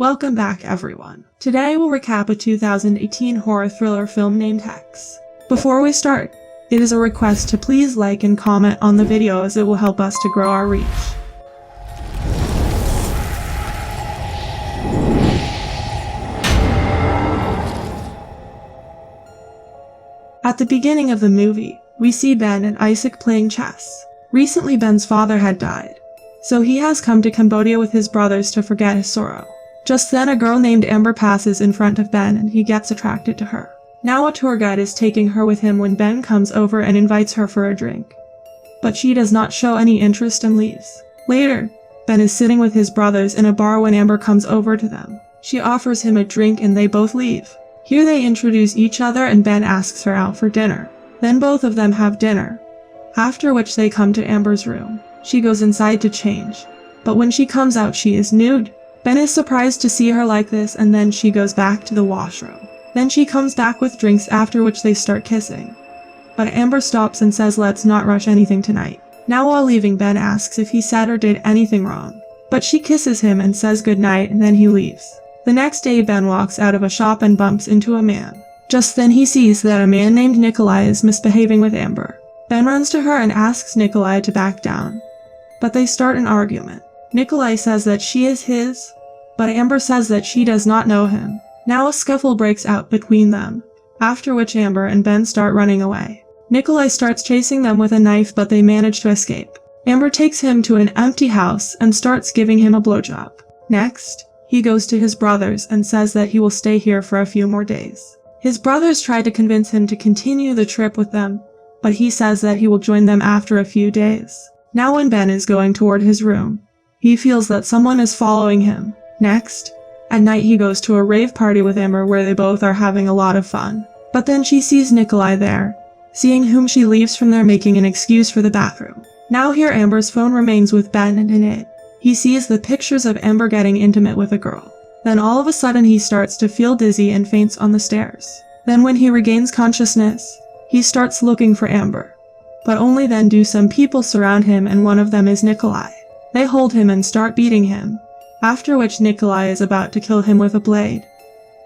Welcome back everyone. Today we'll recap a 2018 horror thriller film named 𝐀𝐋𝐖𝐀𝐃𝐒. Before we start, it is a request to please like and comment on the video as it will help us to grow our reach. At the beginning of the movie, we see Ben and Isaac playing chess. Recently Ben's father had died, so he has come to Cambodia with his brothers to forget his sorrow. Just then a girl named Amber passes in front of Ben and he gets attracted to her. Now a tour guide is taking her with him when Ben comes over and invites her for a drink. But she does not show any interest and leaves. Later, Ben is sitting with his brothers in a bar when Amber comes over to them. She offers him a drink and they both leave. Here they introduce each other and Ben asks her out for dinner. Then both of them have dinner, after which they come to Amber's room. She goes inside to change, but when she comes out she is nude. Ben is surprised to see her like this and then she goes back to the washroom. Then she comes back with drinks after which they start kissing. But Amber stops and says let's not rush anything tonight. Now while leaving Ben asks if he said or did anything wrong. But she kisses him and says goodnight and then he leaves. The next day Ben walks out of a shop and bumps into a man. Just then he sees that a man named 𝐀𝐋𝐖𝐀𝐃𝐒 is misbehaving with Amber. Ben runs to her and asks 𝐀𝐋𝐼 to back down. But they start an argument. 𝐀𝐋𝐼 says that she is his, but Amber says that she does not know him. Now a scuffle breaks out between them, after which Amber and Ben start running away. 𝐀𝐋𝐼 starts chasing them with a knife but they manage to escape. Amber takes him to an empty house and starts giving him a blowjob. Next, he goes to his brothers and says that he will stay here for a few more days. His brothers try to convince him to continue the trip with them, but he says that he will join them after a few days. Now when Ben is going toward his room, he feels that someone is following him. Next, at night he goes to a rave party with Amber where they both are having a lot of fun. But then she sees 𝐀𝐋𝐼 there, seeing whom she leaves from there making an excuse for the bathroom. Now here Amber's phone remains with Ben and in it, he sees the pictures of Amber getting intimate with a girl. Then all of a sudden he starts to feel dizzy and faints on the stairs. Then when he regains consciousness, he starts looking for Amber. But only then do some people surround him and one of them is 𝐀𝐋𝐼. They hold him and start beating him, after which 𝐀𝐋𝐼 is about to kill him with a blade.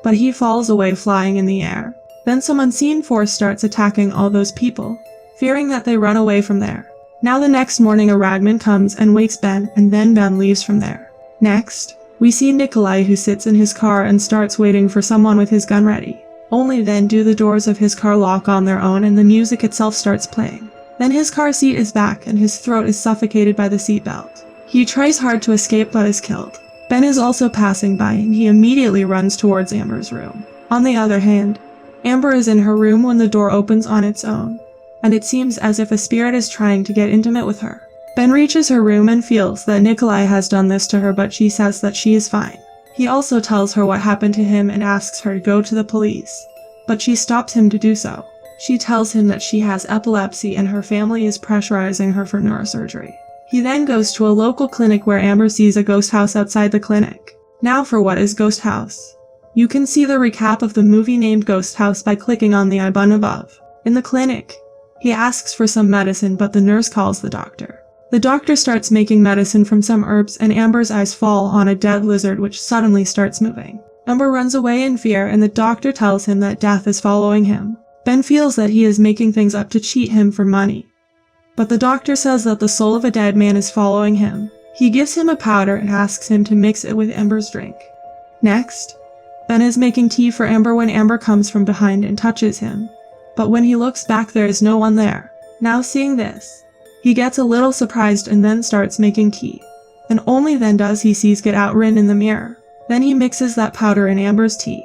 But he falls away flying in the air. Then some unseen force starts attacking all those people, fearing that they run away from there. Now the next morning a ragman comes and wakes Ben and then Ben leaves from there. Next, we see 𝐀𝐋𝐼 who sits in his car and starts waiting for someone with his gun ready. Only then do the doors of his car lock on their own and the music itself starts playing. Then his car seat is back and his throat is suffocated by the seatbelt. He tries hard to escape but is killed. Ben is also passing by and he immediately runs towards Amber's room. On the other hand, Amber is in her room when the door opens on its own, and it seems as if a spirit is trying to get intimate with her. Ben reaches her room and feels that 𝐀𝐋𝐼 has done this to her but she says that she is fine. He also tells her what happened to him and asks her to go to the police, but she stops him to do so. She tells him that she has epilepsy and her family is pressurizing her for neurosurgery. He then goes to a local clinic where Amber sees a ghost house outside the clinic. Now for what is Ghost House? You can see the recap of the movie named Ghost House by clicking on the I button above. In the clinic, he asks for some medicine but the nurse calls the doctor. The doctor starts making medicine from some herbs and Amber's eyes fall on a dead lizard which suddenly starts moving. Amber runs away in fear and the doctor tells him that death is following him. Ben feels that he is making things up to cheat him for money. But the doctor says that the soul of a dead man is following him. He gives him a powder and asks him to mix it with Amber's drink. Next, Ben is making tea for Amber when Amber comes from behind and touches him. But when he looks back there is no one there. Now seeing this, he gets a little surprised and then starts making tea. And only then does he sees Get Out written in the mirror. Then he mixes that powder in Amber's tea.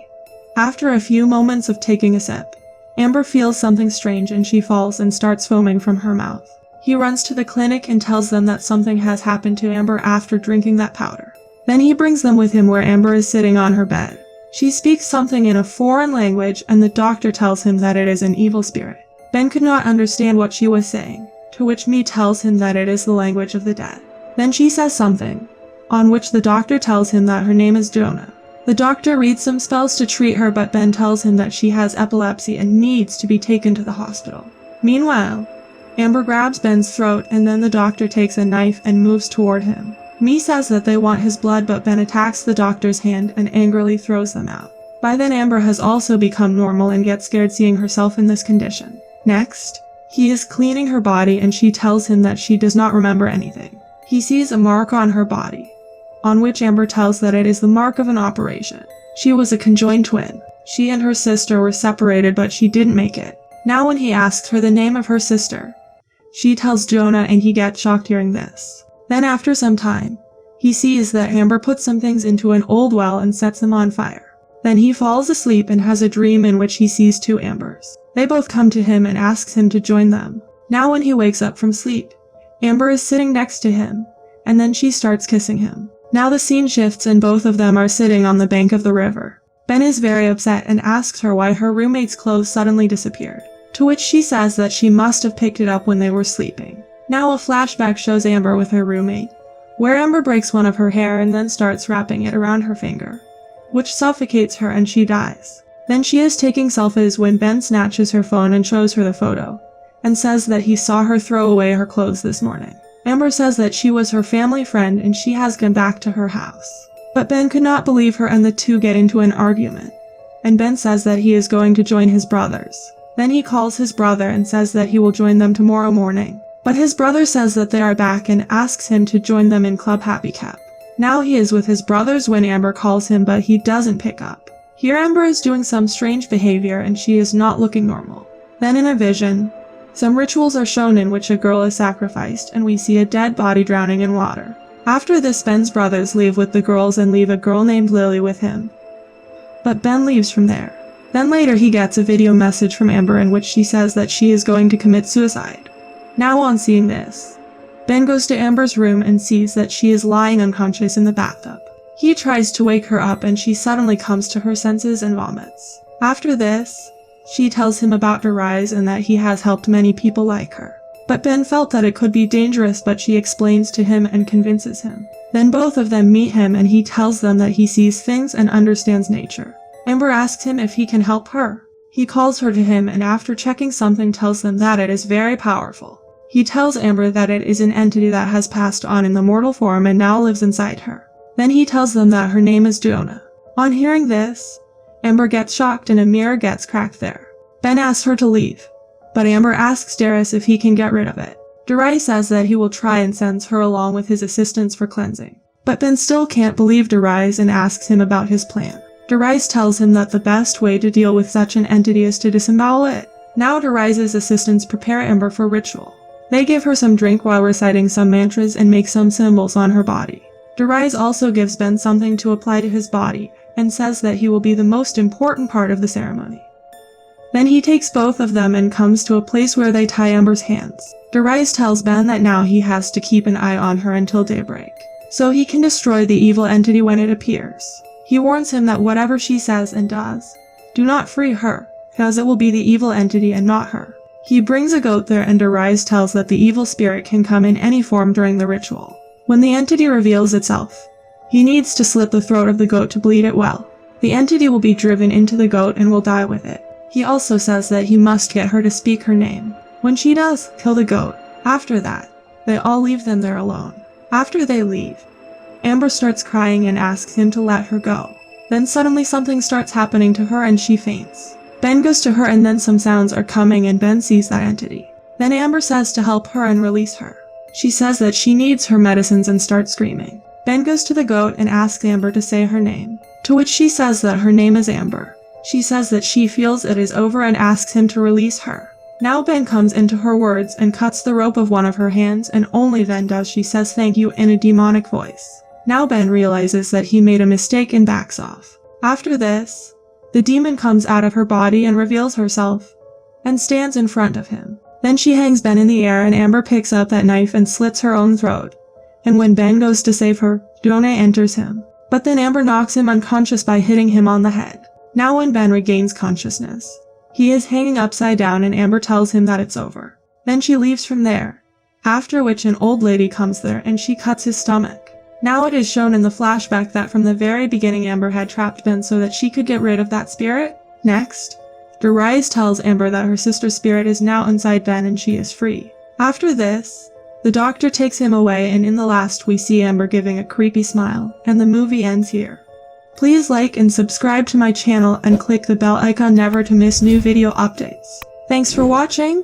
After a few moments of taking a sip, Amber feels something strange and she falls and starts foaming from her mouth. He runs to the clinic and tells them that something has happened to Amber after drinking that powder. Then he brings them with him where Amber is sitting on her bed. She speaks something in a foreign language and the doctor tells him that it is an evil spirit. Ben could not understand what she was saying, to which Me tells him that it is the language of the dead. Then she says something, on which the doctor tells him that her name is Jonah. The doctor reads some spells to treat her but Ben tells him that she has epilepsy and needs to be taken to the hospital. Meanwhile, Amber grabs Ben's throat and then the doctor takes a knife and moves toward him. Mi says that they want his blood, but Ben attacks the doctor's hand and angrily throws them out. By then Amber has also become normal and gets scared seeing herself in this condition. Next, he is cleaning her body and she tells him that she does not remember anything. He sees a mark on her body, on which Amber tells that it is the mark of an operation. She was a conjoined twin. She and her sister were separated, but she didn't make it. Now when he asks her the name of her sister, she tells Jonah and he gets shocked hearing this. Then after some time, he sees that Amber puts some things into an old well and sets them on fire. Then he falls asleep and has a dream in which he sees two Ambers. They both come to him and asks him to join them. Now when he wakes up from sleep, Amber is sitting next to him, and then she starts kissing him. Now the scene shifts and both of them are sitting on the bank of the river. Ben is very upset and asks her why her roommate's clothes suddenly disappeared, to which she says that she must have picked it up when they were sleeping. Now a flashback shows Amber with her roommate, where Amber breaks one of her hair and then starts wrapping it around her finger, which suffocates her and she dies. Then she is taking selfies when Ben snatches her phone and shows her the photo, and says that he saw her throw away her clothes this morning. Amber says that she was her family friend and she has gone back to her house. But Ben could not believe her and the two get into an argument, and Ben says that he is going to join his brothers. Then he calls his brother and says that he will join them tomorrow morning. But his brother says that they are back and asks him to join them in Club Happy Cap. Now he is with his brothers when Amber calls him, but he doesn't pick up. Here Amber is doing some strange behavior and she is not looking normal. Then in a vision, some rituals are shown in which a girl is sacrificed and we see a dead body drowning in water. After this, Ben's brothers leave with the girls and leave a girl named Lily with him. But Ben leaves from there. Then later he gets a video message from Amber in which she says that she is going to commit suicide. Now on seeing this, Ben goes to Amber's room and sees that she is lying unconscious in the bathtub. He tries to wake her up and she suddenly comes to her senses and vomits. After this, she tells him about Darius and that he has helped many people like her. But Ben felt that it could be dangerous, but she explains to him and convinces him. Then both of them meet him and he tells them that he sees things and understands nature. Amber asks him if he can help her. He calls her to him and after checking something tells them that it is very powerful. He tells Amber that it is an entity that has passed on in the mortal form and now lives inside her. Then he tells them that her name is Jonah. On hearing this, Amber gets shocked and a mirror gets cracked there. Ben asks her to leave, but Amber asks Darius if he can get rid of it. Darius says that he will try and sends her along with his assistants for cleansing. But Ben still can't believe Darius and asks him about his plan. Darius tells him that the best way to deal with such an entity is to disembowel it. Now Darius's assistants prepare Amber for ritual. They give her some drink while reciting some mantras and make some symbols on her body. Darius also gives Ben something to apply to his body and says that he will be the most important part of the ceremony. Then he takes both of them and comes to a place where they tie Amber's hands. Darius tells Ben that now he has to keep an eye on her until daybreak, so he can destroy the evil entity when it appears. He warns him that whatever she says and does, do not free her, because it will be the evil entity and not her. He brings a goat there and Darius tells that the evil spirit can come in any form during the ritual. When the entity reveals itself, he needs to slit the throat of the goat to bleed it well. The entity will be driven into the goat and will die with it. He also says that he must get her to speak her name. When she does, kill the goat. After that, they all leave them there alone. After they leave, Amber starts crying and asks him to let her go. Then suddenly something starts happening to her and she faints. Ben goes to her and then some sounds are coming and Ben sees that entity. Then Amber says to help her and release her. She says that she needs her medicines and starts screaming. Ben goes to the goat and asks Amber to say her name, to which she says that her name is Amber. She says that she feels it is over and asks him to release her. Now Ben comes into her words and cuts the rope of one of her hands and only then does she says thank you in a demonic voice. Now Ben realizes that he made a mistake and backs off. After this, the demon comes out of her body and reveals herself and stands in front of him. Then she hangs Ben in the air and Amber picks up that knife and slits her own throat. And when Ben goes to save her, Jonah enters him. But then Amber knocks him unconscious by hitting him on the head. Now when Ben regains consciousness, he is hanging upside down and Amber tells him that it's over. Then she leaves from there, after which an old lady comes there and she cuts his stomach. Now it is shown in the flashback that from the very beginning Amber had trapped Ben so that she could get rid of that spirit. Next, Darius tells Amber that her sister's spirit is now inside Ben and she is free. After this, The doctor takes him away, and in the last we see Amber giving a creepy smile, and the movie ends here. Please like and subscribe to my channel and click the bell icon never to miss new video updates. Thanks for watching.